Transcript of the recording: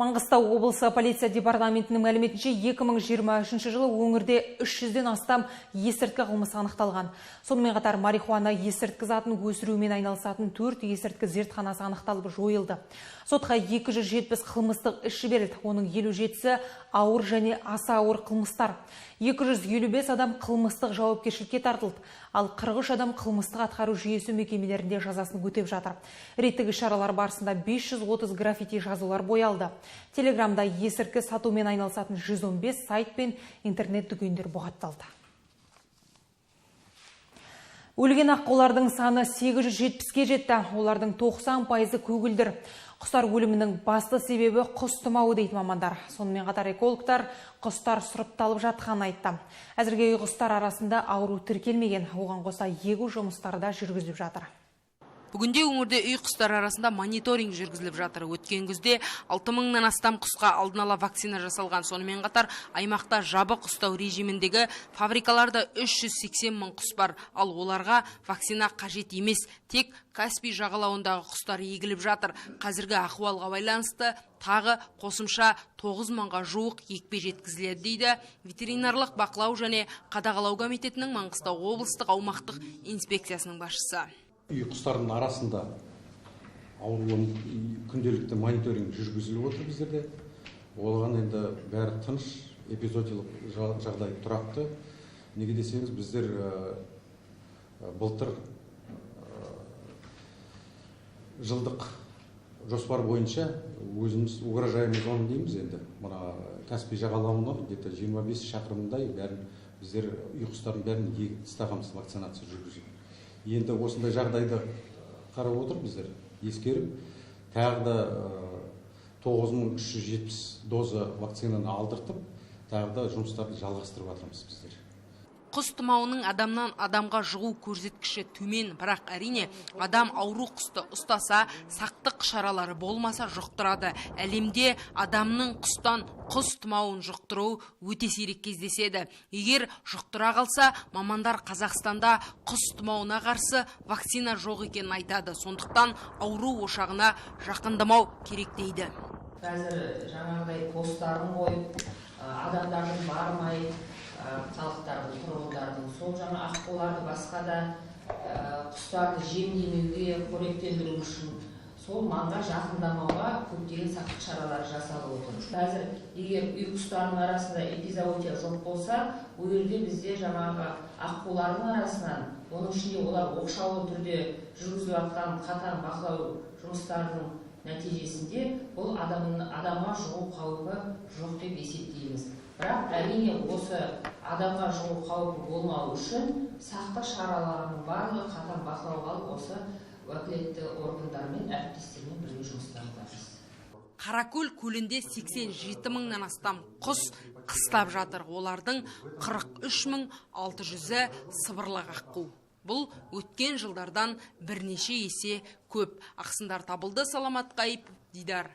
Маңғыстау облысы полиция департаментінің мәліметінше 2023 жылы өңірде 300-ден астам есірткі қылмысы анықталған. Сонымен қатар марихуана есірткі затын өсірумен айналысатын 4 есірткі зертханасы анықталып жойылды. Сотқа 270 қылмыстық іс жіберілді. Оның 57-сі ауыр және аса ауыр қылмыстар. 255 адам қылмыстық жауапкершілікке тартылды, ал 43 адам қылмыстық атқару жүйесі мекемелерінде жазасын өтеп жатыр. Рейдтік шаралар барысында 530 граффити жазулар боялды. Телеграмда есірткі сатумен айналысатын 115 сайт пен интернет дүкендер бұғатталды. Өлген аққулардың саны 870-ке жетті. Олардың 90% көгілдір. Құстар өлімінің басты себебі құс тұмауы дейді мамандар. Сонымен қатар экологтар құстар сұрыпталып жатқанын айтты. Әзірге үй құстар арасында ауру тіркелмеген. Оған қоса егу жұмыстары да жүргізіліп жатыр. Бүгінде өңірде үй құстар арасында мониторинг жүргізіліп жатыр. Өткен күзде 6000-нан астам құсқа алдын ала вакцина жасалған. Сонымен қатар аймақта жабық ұстау режиміндегі фабрикаларда 380 мың құс бар. Ал оларға вакцина қажет емес. Тек Каспий жағалауындағы құстар егіліп жатыр. Қазіргі ахуалға байланысты тағы қосымша 9 мыңға жуық екпе жеткізіледі дейді ветеринарлық бақылау және қадағалау комитетінің Маңғыстау облыстық аумақтық инспекциясының басшысы. Үй құстардың арасында ауруын күнделікті мониторинг жүргізіліп отыр біздерде. Олған енді бәрі тыныш, эпизодиялық жағдай тұрақты. Неге десеңіз, біздер былтыр жылдық жоспар бойынша өзіміз угрожаемый зона дейміз енді. Мына Каспий жағалауынан где-то 25 шақырымдай бәрін біздер үй құстардың бәрін егіп тастағанбыз, вакцинация жүргізіп. Енді осындай жағдайды қарап отыр біздер, ескеріп, тағы да 9370 доза вакцинаны алдыртып, тағы да жұмыстарды жалғастырып жатырмыз біздер. Құс тұмауының адамнан адамға жұғу көрсеткіші төмен, бірақ әрине адам ауру құсты ұстаса, сақтық шаралары болмаса жұқтырады. Әлемде адамның құстан құс тұмауын жұқтыруы өте сирек кездеседі. Егер жұқтыра қалса, мамандар Қазақстанда құс тұмауына қарсы вакцина жоқ екенін айтады. Сондықтан ауру ошағына жақындамау керек дейді. Қазір жаңағыдай посттарын қойып, адамдардың бармай, халықтардың, тұрғындардың сол жаңа аққуларды басқа да құстарды жемдемеуге, қоректендіру үшін сол маңға жақындамауға көптеген сақтық шаралары жасалып отыр. Қазір егер үй құстарының арасында эпизоотия жоқ болса, ол жерде бізде жаңағы аққулардың арасынан, оның ішінде олар оқшаулы түрде жүргізіліп жатқан қатаң бақылау жұмыстарының нәтижесінде бұл адамға жұғу қаупі жоқ деп есептейміз. Бірақ әрине осы адамға жұғу қаупі болмау үшін сақтық шараларының барлығы қатаң бақылауға алып, осы уәкілетті органдармен, әріптестермен бірге жұмыстарымыз. Қаракөл көлінде 87 мыңнан астам құс қыстап жатыр. Олардың 43600-і сыбырлақ аққу. Бұл өткен жылдардан бірнеше есе көп. Ақсындар табылды. Саламат Қайып, Дидар.